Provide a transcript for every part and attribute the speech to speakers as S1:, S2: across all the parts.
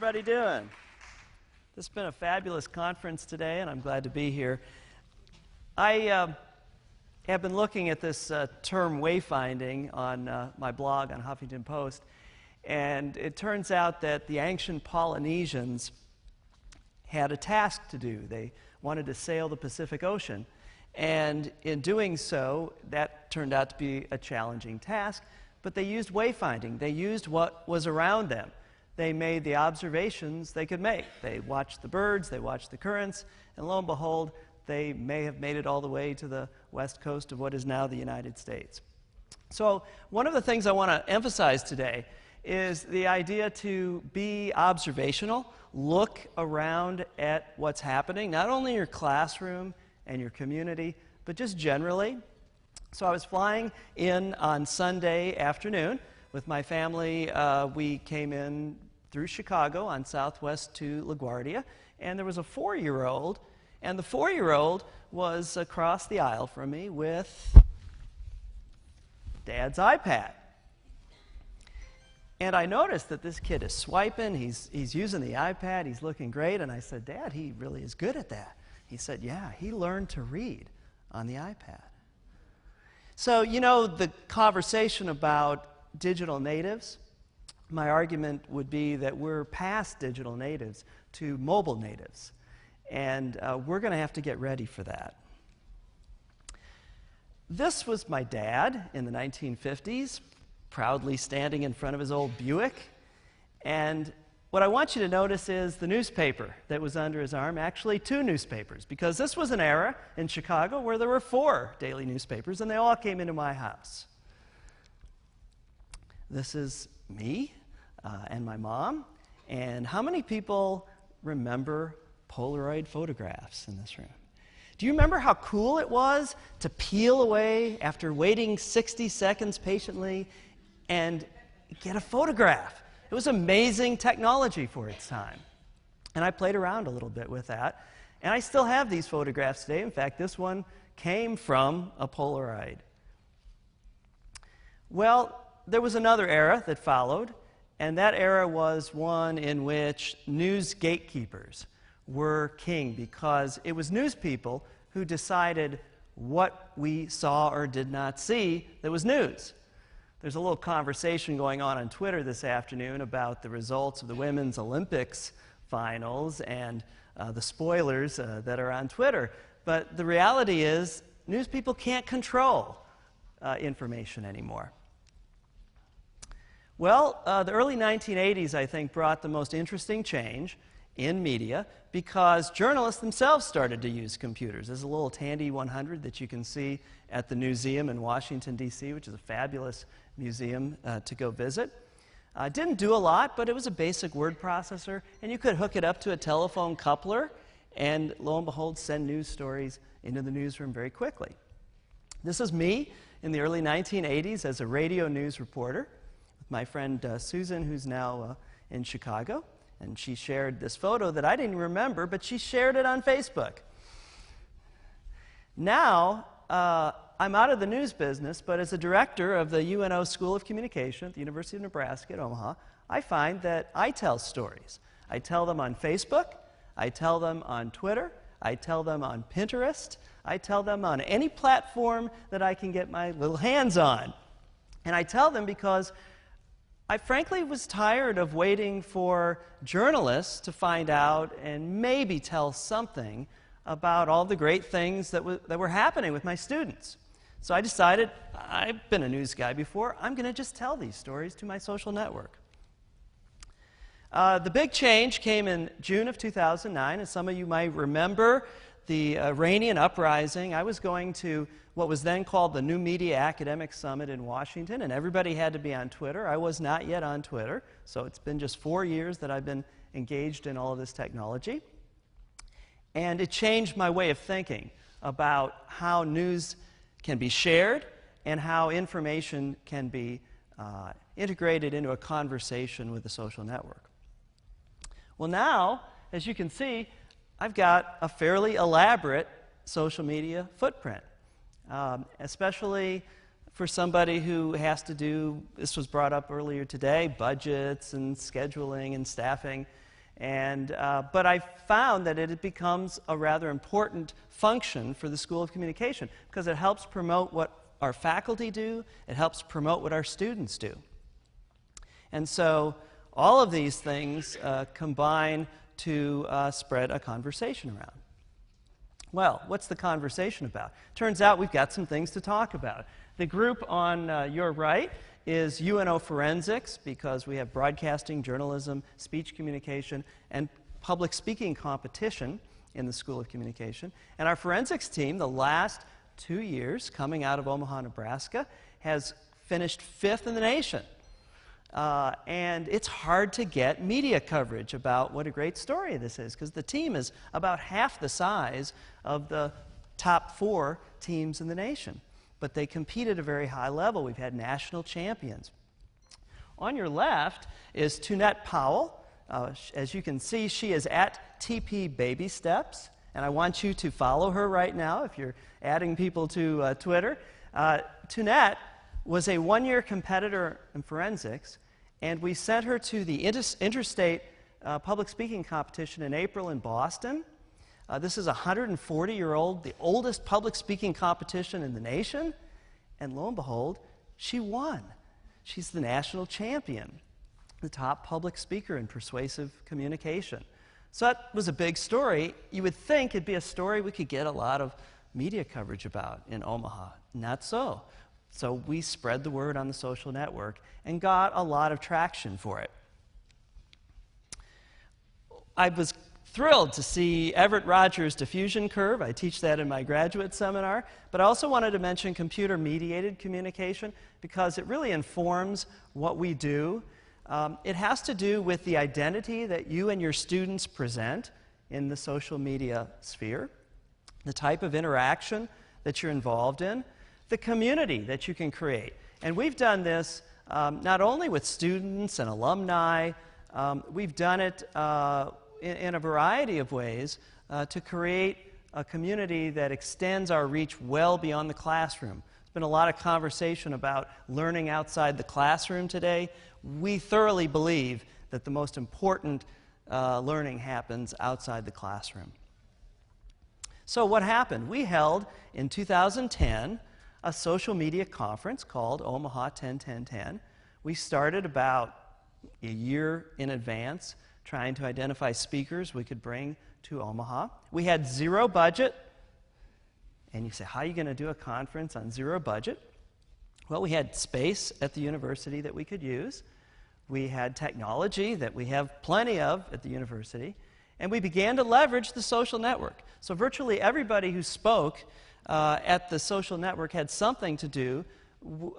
S1: everybody doing? This has been a fabulous conference today, and I'm glad to be here. I have been looking at this term wayfinding on my blog on Huffington Post, and it turns out that the ancient Polynesians had a task to do. They wanted to sail the Pacific Ocean, and in doing so, that turned out to be a challenging task, but they used wayfinding. They used what was around them. They made the observations they could make. They watched the birds, they watched the currents, and lo and behold, they may have made it all the way to the west coast of what is now the United States. So one of the things I want to emphasize today is the idea to be observational, look around at what's happening, not only in your classroom and your community, but just generally. So I was flying in on Sunday afternoon with my family. We came in through Chicago on Southwest to LaGuardia, and there was a 4-year-old, and the 4-year-old was across the aisle from me with Dad's iPad. And I noticed that this kid is swiping, he's using the iPad, he's looking great, and I said, Dad, he really is good at that. He said, yeah, he learned to read on the iPad. So, you know, the conversation about digital natives, my argument would be that we're past digital natives to mobile natives, and we're going to have to get ready for that. This was my dad in the 1950s, proudly standing in front of his old Buick, and what I want you to notice is the newspaper that was under his arm, actually 2 newspapers, because this was an era in Chicago where there were 4 daily newspapers, and they all came into my house. This is me and my mom, and how many people remember Polaroid photographs in this room? Do you remember how cool it was to peel away after waiting 60 seconds patiently and get a photograph? It was amazing technology for its time. And I played around a little bit with that. And I still have these photographs today. In fact, this one came from a Polaroid. Well, there was another era that followed, and that era was one in which news gatekeepers were king, because it was news people who decided what we saw or did not see that was news. There's a little conversation going on Twitter this afternoon about the results of the Women's Olympics finals and the spoilers that are on Twitter. But the reality is, news people can't control information anymore. Well, the early 1980s, I think, brought the most interesting change in media because journalists themselves started to use computers. There's a little Tandy 100 that you can see at the museum in Washington, D.C., which is a fabulous museum to go visit. Didn't do a lot, but it was a basic word processor, and you could hook it up to a telephone coupler and, lo and behold, send news stories into the newsroom very quickly. This is me in the early 1980s as a radio news reporter with my friend Susan, who's now in Chicago. And she shared this photo that I didn't remember, but she shared it on Facebook. Now, I'm out of the news business, but as a director of the UNO School of Communication at the University of Nebraska at Omaha, I find that I tell stories. I tell them on Facebook, I tell them on Twitter, I tell them on Pinterest, I tell them on any platform that I can get my little hands on. And I tell them because I frankly was tired of waiting for journalists to find out and maybe tell something about all the great things that were happening with my students. So I decided, I've been a news guy before, I'm going to just tell these stories to my social network. The big change came in June of 2009, and some of you might remember the Iranian uprising. I was going to what was then called the New Media Academic Summit in Washington, and everybody had to be on Twitter. I was not yet on Twitter, so it's been just 4 years that I've been engaged in all of this technology. And it changed my way of thinking about how news can be shared and how information can be integrated into a conversation with the social network. Well, now, as you can see, I've got a fairly elaborate social media footprint, especially for somebody who has to do, this was brought up earlier today, budgets and scheduling and staffing. But I found that it becomes a rather important function for the School of Communication because it helps promote what our faculty do, it helps promote what our students do. And so all of these things combine to spread a conversation around. Well, what's the conversation about? Turns out we've got some things to talk about. The group on your right is UNO Forensics, because we have broadcasting, journalism, speech communication, and public speaking competition in the School of Communication. And our forensics team, the last 2 years, coming out of Omaha, Nebraska, has finished 5th in the nation. And it's hard to get media coverage about what a great story this is, because the team is about half the size of the top 4 teams in the nation. But they compete at a very high level. We've had national champions. On your left is Tunette Powell. As you can see, she is at TP Baby Steps, and I want you to follow her right now if you're adding people to Twitter. Tunette was a 1-year competitor in forensics, and we sent her to the interstate public speaking competition in April in Boston. This is a 140-year-old, the oldest public speaking competition in the nation, and lo and behold, she won. She's the national champion, the top public speaker in persuasive communication. So that was a big story. You would think it'd be a story we could get a lot of media coverage about in Omaha. Not so. So we spread the word on the social network and got a lot of traction for it. I was thrilled to see Everett Rogers' diffusion curve. I teach that in my graduate seminar. But I also wanted to mention computer-mediated communication because it really informs what we do. It has to do with the identity that you and your students present in the social media sphere, the type of interaction that you're involved in, the community that you can create. And we've done this not only with students and alumni, we've done it in a variety of ways to create a community that extends our reach well beyond the classroom. There's been a lot of conversation about learning outside the classroom today. We thoroughly believe that the most important learning happens outside the classroom. So what happened? We held in 2010 a social media conference called Omaha 10-10-10. We started about a year in advance trying to identify speakers we could bring to Omaha. We had 0 budget. And you say, how are you going to do a conference on 0 budget? Well, we had space at the university that we could use. We had technology that we have plenty of at the university. And we began to leverage the social network. So virtually everybody who spoke at the social network had something to do,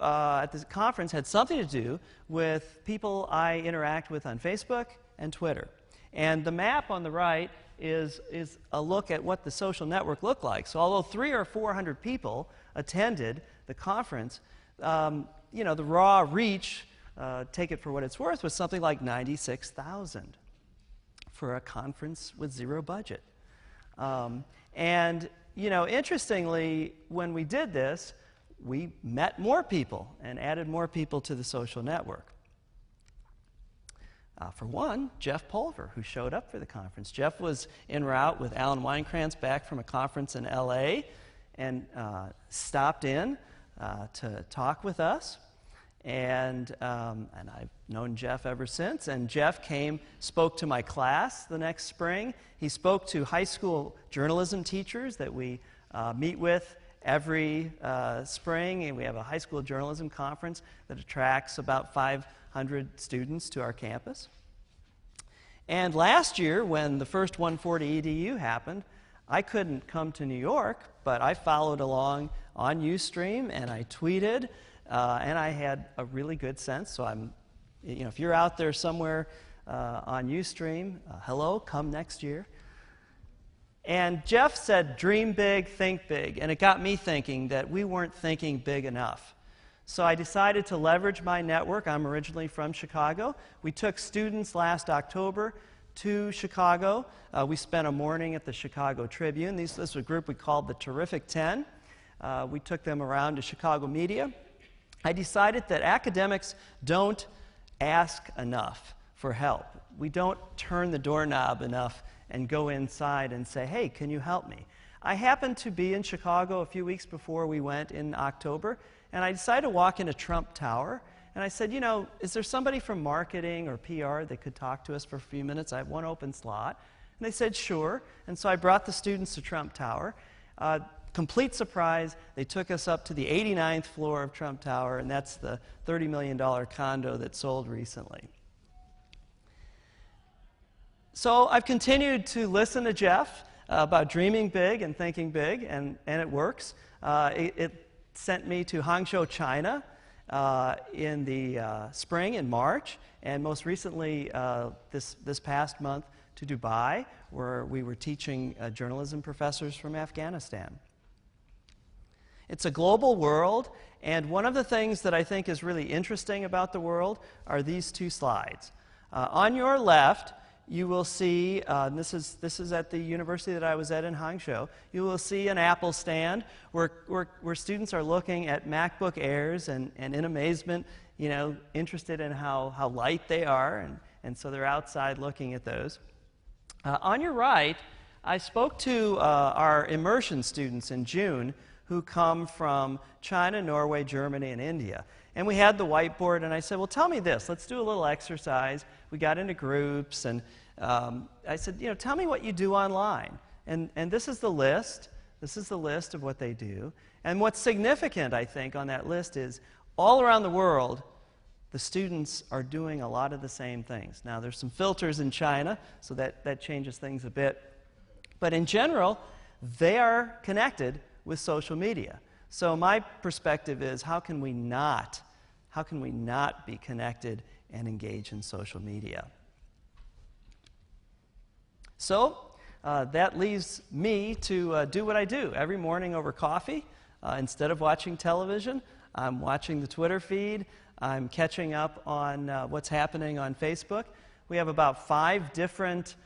S1: at the conference had something to do with people I interact with on Facebook and Twitter. And the map on the right is a look at what the social network looked like. So although 300 or 400 people attended the conference, the raw reach, take it for what it's worth, was something like 96,000 for a conference with 0 budget. Interestingly, when we did this, we met more people and added more people to the social network. For one, Jeff Pulver, who showed up for the conference. Jeff was en route with Alan Weinkrantz back from a conference in LA and stopped in to talk with us. And I've known Jeff ever since. And Jeff spoke to my class the next spring. He spoke to high school journalism teachers that we meet with every spring. And we have a high school journalism conference that attracts about 500 students to our campus. And last year, when the first 140 EDU happened, I couldn't come to New York, but I followed along on Ustream and I tweeted. And I had a really good sense. So if you're out there somewhere on Ustream, hello, come next year. And Jeff said, dream big, think big. And it got me thinking that we weren't thinking big enough. So I decided to leverage my network. I'm originally from Chicago. We took students last October to Chicago. We spent a morning at the Chicago Tribune. This was a group we called the Terrific 10. We took them around to Chicago media. I decided that academics don't ask enough for help. we don't turn the doorknob enough and go inside and say, hey, can you help me? I happened to be in Chicago a few weeks before we went in October, and I decided to walk into Trump Tower, and I said, you know, is there somebody from marketing or PR that could talk to us for a few minutes? I have one open slot. And they said, sure. And so I brought the students to Trump Tower. Complete surprise, they took us up to the 89th floor of Trump Tower, and that's the $30 million condo that sold recently. So I've continued to listen to Jeff about dreaming big and thinking big, and it works. It sent me to Hangzhou, China in the spring, in March, and most recently this past month to Dubai, where we were teaching journalism professors from Afghanistan. It's a global world, and one of the things that I think is really interesting about the world are these two slides. On your left, you will see, this is at the university that I was at in Hangzhou, you will see an Apple stand where students are looking at MacBook Airs and in amazement, you know, interested in how light they are, and so they're outside looking at those. On your right, I spoke to our immersion students in June who come from China, Norway, Germany, and India. And we had the whiteboard, and I said, well, tell me this. Let's do a little exercise. We got into groups, and I said, you know, tell me what you do online. And this is the list. This is the list of what they do. And what's significant, I think, on that list is all around the world, the students are doing a lot of the same things. Now, there's some filters in China, so that changes things a bit. But in general, they are connected with social media. So my perspective is, how can we not be connected and engage in social media? So that leaves me to do what I do every morning over coffee. Instead of watching television, I'm watching the Twitter feed. I'm catching up on what's happening on Facebook. We have about 5 different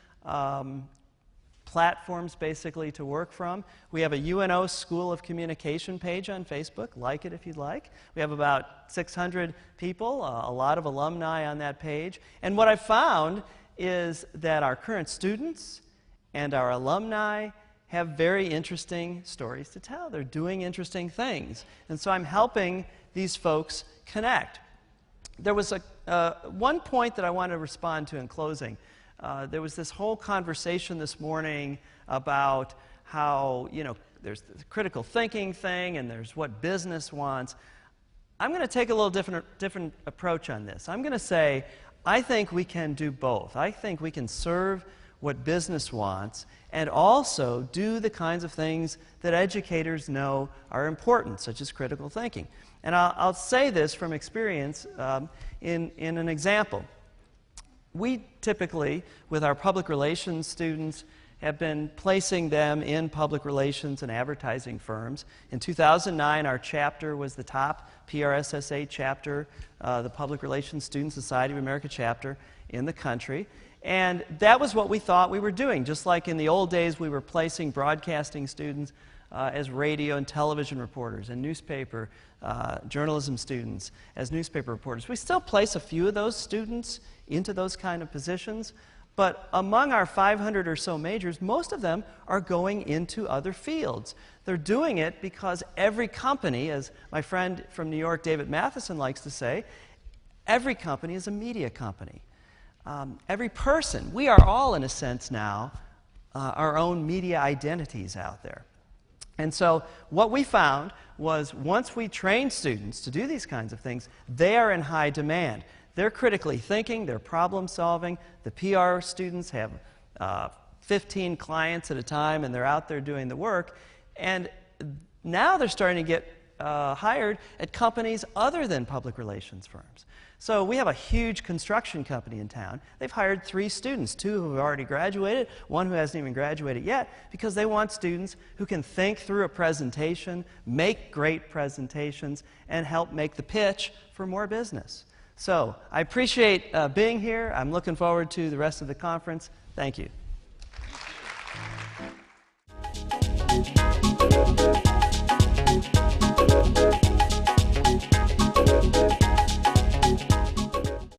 S1: platforms basically to work from. We have a UNO School of Communication page on Facebook. Like it if you'd like. We have about 600 people, a lot of alumni on that page. And what I've found is that our current students and our alumni have very interesting stories to tell. They're doing interesting things. And so I'm helping these folks connect. There was one point that I want to respond to in closing. There was this whole conversation this morning about how, you know, there's the critical thinking thing and there's what business wants. I'm going to take a little different approach on this. I'm going to say, I think we can do both. I think we can serve what business wants and also do the kinds of things that educators know are important, such as critical thinking. And I'll say this from experience in an example. We typically, with our public relations students, have been placing them in public relations and advertising firms. In 2009, our chapter was the top PRSSA chapter, the Public Relations Student Society of America chapter in the country. And that was what we thought we were doing. Just like in the old days, we were placing broadcasting students as radio and television reporters and newspaper journalism students as newspaper reporters. We still place a few of those students into those kind of positions, but among our 500 or so majors, most of them are going into other fields. They're doing it because every company, as my friend from New York, David Matheson, likes to say, every company is a media company. Every person, we are all, in a sense now, our own media identities out there. And so what we found was once we trained students to do these kinds of things, they are in high demand. They're critically thinking, they're problem solving. The PR students have 15 clients at a time and they're out there doing the work. And now they're starting to get hired at companies other than public relations firms. So we have a huge construction company in town. They've hired 3 students, 2 who have already graduated, 1 who hasn't even graduated yet, because they want students who can think through a presentation, make great presentations, and help make the pitch for more business. So I appreciate being here. I'm looking forward to the rest of the conference. Thank you.